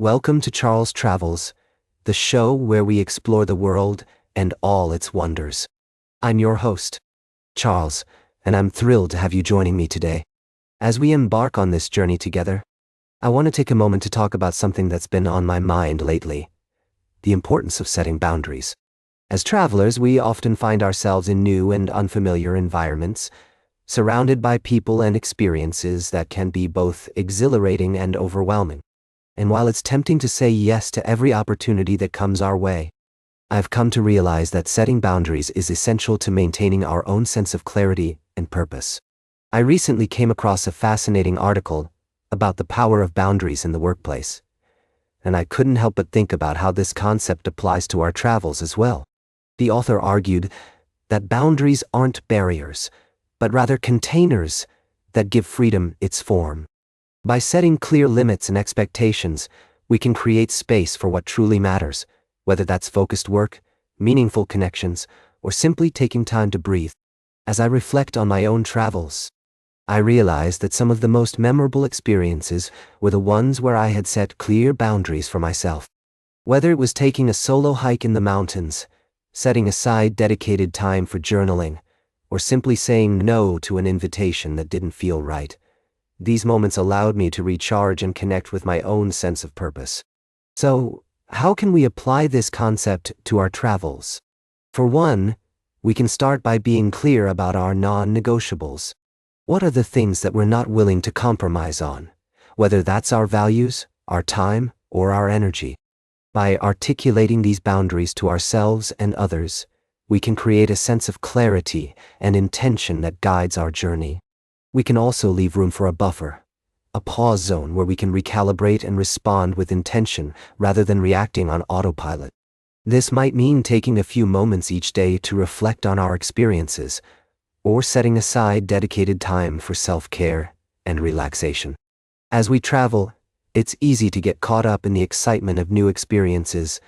Welcome to Charles Travels, the show where we explore the world and all its wonders. I'm your host, Charles, and I'm thrilled to have you joining me today. As we embark on this journey together, I want to take a moment to talk about something that's been on my mind lately: the importance of setting boundaries. As travelers, we often find ourselves in new and unfamiliar environments, surrounded by people and experiences that can be both exhilarating and overwhelming. And while it's tempting to say yes to every opportunity that comes our way, I've come to realize that setting boundaries is essential to maintaining our own sense of clarity and purpose. I recently came across a fascinating article about the power of boundaries in the workplace, and I couldn't help but think about how this concept applies to our travels as well. The author argued that boundaries aren't barriers, but rather containers that give freedom its form. By setting clear limits and expectations, we can create space for what truly matters, whether that's focused work, meaningful connections, or simply taking time to breathe. As I reflect on my own travels, I realized that some of the most memorable experiences were the ones where I had set clear boundaries for myself. Whether it was taking a solo hike in the mountains, setting aside dedicated time for journaling, or simply saying no to an invitation that didn't feel right, these moments allowed me to recharge and connect with my own sense of purpose. So, how can we apply this concept to our travels? For one, we can start by being clear about our non-negotiables. What are the things that we're not willing to compromise on, whether that's our values, our time, or our energy? By articulating these boundaries to ourselves and others, we can create a sense of clarity and intention that guides our journey. We can also leave room for a buffer, a pause zone where we can recalibrate and respond with intention rather than reacting on autopilot. This might mean taking a few moments each day to reflect on our experiences, or setting aside dedicated time for self-care and relaxation. As we travel, it's easy to get caught up in the excitement of new experiences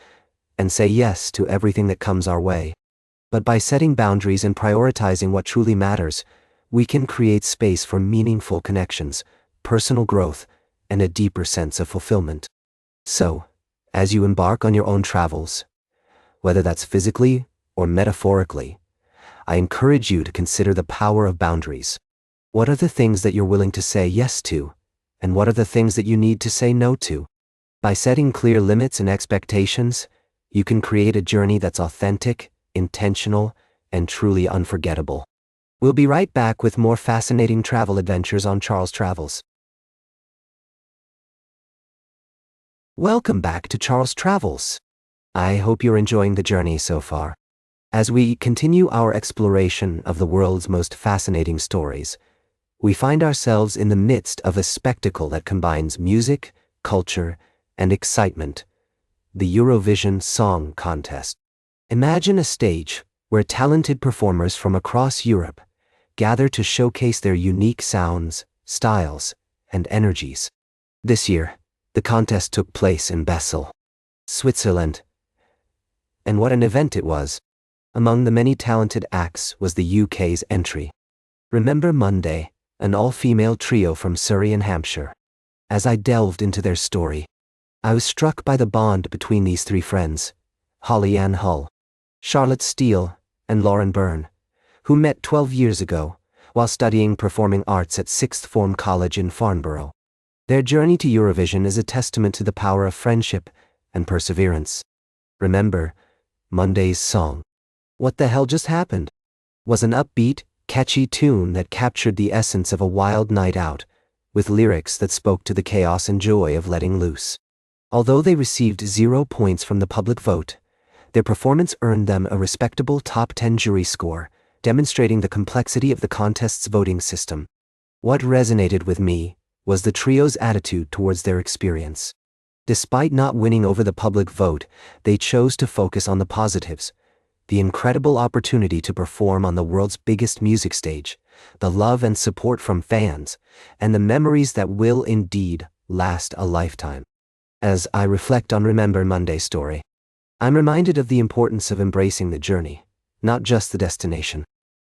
and say yes to everything that comes our way. But by setting boundaries and prioritizing what truly matters, we can create space for meaningful connections, personal growth, and a deeper sense of fulfillment. So, as you embark on your own travels, whether that's physically or metaphorically, I encourage you to consider the power of boundaries. What are the things that you're willing to say yes to, and what are the things that you need to say no to? By setting clear limits and expectations, you can create a journey that's authentic, intentional, and truly unforgettable. We'll be right back with more fascinating travel adventures on Charles Travels. Welcome back to Charles Travels. I hope you're enjoying the journey so far. As we continue our exploration of the world's most fascinating stories, we find ourselves in the midst of a spectacle that combines music, culture, and excitement: the Eurovision Song Contest. Imagine a stage where talented performers from across Europe gather to showcase their unique sounds, styles, and energies. This year, the contest took place in Basel, Switzerland. And what an event it was! Among the many talented acts was the UK's entry. Remember Monday, an all-female trio from Surrey and Hampshire. As I delved into their story, I was struck by the bond between these three friends: Holly Ann Hull, Charlotte Steele, and Lauren Byrne, who met 12 years ago while studying performing arts at Sixth Form College in Farnborough. Their journey to Eurovision is a testament to the power of friendship and perseverance. Remember Monday's song, "What the Hell Just Happened?" was an upbeat, catchy tune that captured the essence of a wild night out, with lyrics that spoke to the chaos and joy of letting loose. Although they received 0 points from the public vote, their performance earned them a respectable top 10 jury score, demonstrating the complexity of the contest's voting system. What resonated with me was the trio's attitude towards their experience. Despite not winning over the public vote, they chose to focus on the positives: the incredible opportunity to perform on the world's biggest music stage, the love and support from fans, and the memories that will indeed last a lifetime. As I reflect on Remember Monday's story, I'm reminded of the importance of embracing the journey, not just the destination.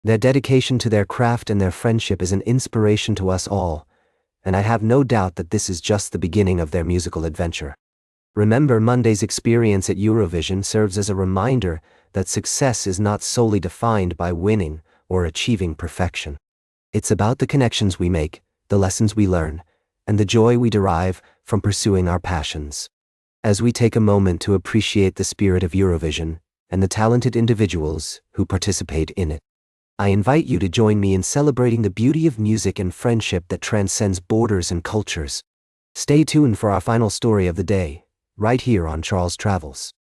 Their dedication to their craft and their friendship is an inspiration to us all, and I have no doubt that this is just the beginning of their musical adventure. Remember, Monday's experience at Eurovision serves as a reminder that success is not solely defined by winning or achieving perfection. It's about the connections we make, the lessons we learn, and the joy we derive from pursuing our passions. As we take a moment to appreciate the spirit of Eurovision and the talented individuals who participate in it, I invite you to join me in celebrating the beauty of music and friendship that transcends borders and cultures. Stay tuned for our final story of the day, right here on Charles Travels.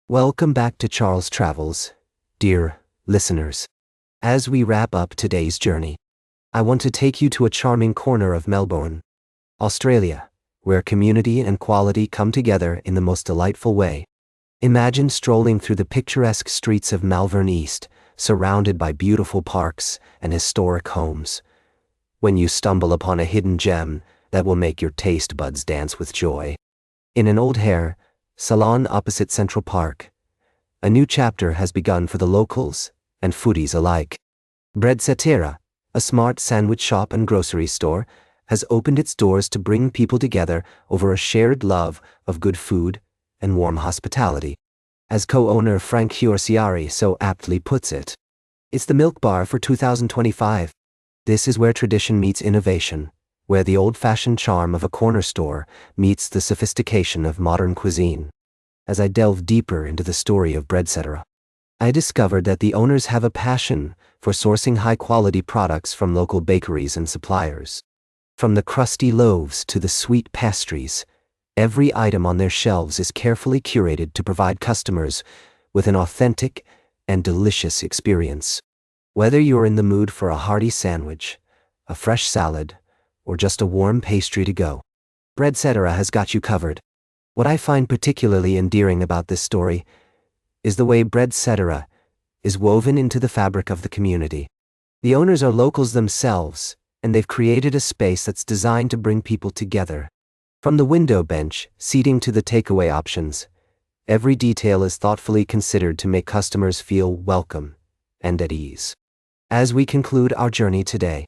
Welcome back to Charles Travels, dear listeners. As we wrap up today's journey, I want to take you to a charming corner of Melbourne, Australia, where community and quality come together in the most delightful way. Imagine strolling through the picturesque streets of Melbourne East, surrounded by beautiful parks and historic homes, when you stumble upon a hidden gem that will make your taste buds dance with joy. In an old hair salon opposite Central Park, a new chapter has begun for the locals and foodies alike. Breadsetera, a smart sandwich shop and grocery store, has opened its doors to bring people together over a shared love of good food and warm hospitality. As co-owner Frank Chiorciari so aptly puts it, it's the milk bar for 2025. This is where tradition meets innovation, where the old-fashioned charm of a corner store meets the sophistication of modern cuisine. As I delve deeper into the story of Breadsetera, I discovered that the owners have a passion for sourcing high-quality products from local bakeries and suppliers. From the crusty loaves to the sweet pastries, every item on their shelves is carefully curated to provide customers with an authentic and delicious experience. Whether you're in the mood for a hearty sandwich, a fresh salad, or just a warm pastry to go, Breadsetera has got you covered. What I find particularly endearing about this story is the way Breadsetera is woven into the fabric of the community. The owners are locals themselves, and they've created a space that's designed to bring people together. From the window bench seating to the takeaway options, every detail is thoughtfully considered to make customers feel welcome and at ease. As we conclude our journey today,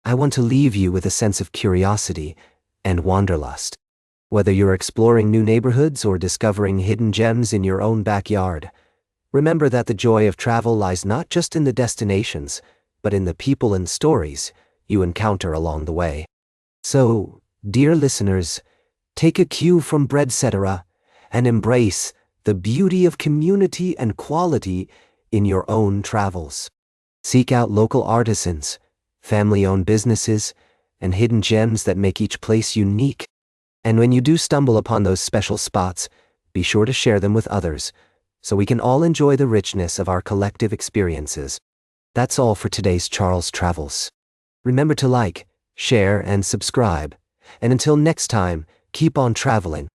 I want to leave you with a sense of curiosity and wanderlust. Whether you're exploring new neighborhoods or discovering hidden gems in your own backyard, remember that the joy of travel lies not just in the destinations, but in the people and stories you encounter along the way. So, dear listeners, take a cue from Breadsetera and embrace the beauty of community and quality in your own travels. Seek out local artisans, family-owned businesses, and hidden gems that make each place unique. And when you do stumble upon those special spots, be sure to share them with others, so we can all enjoy the richness of our collective experiences. That's all for today's Charles Travels. Remember to like, share, and subscribe. And until next time, keep on traveling.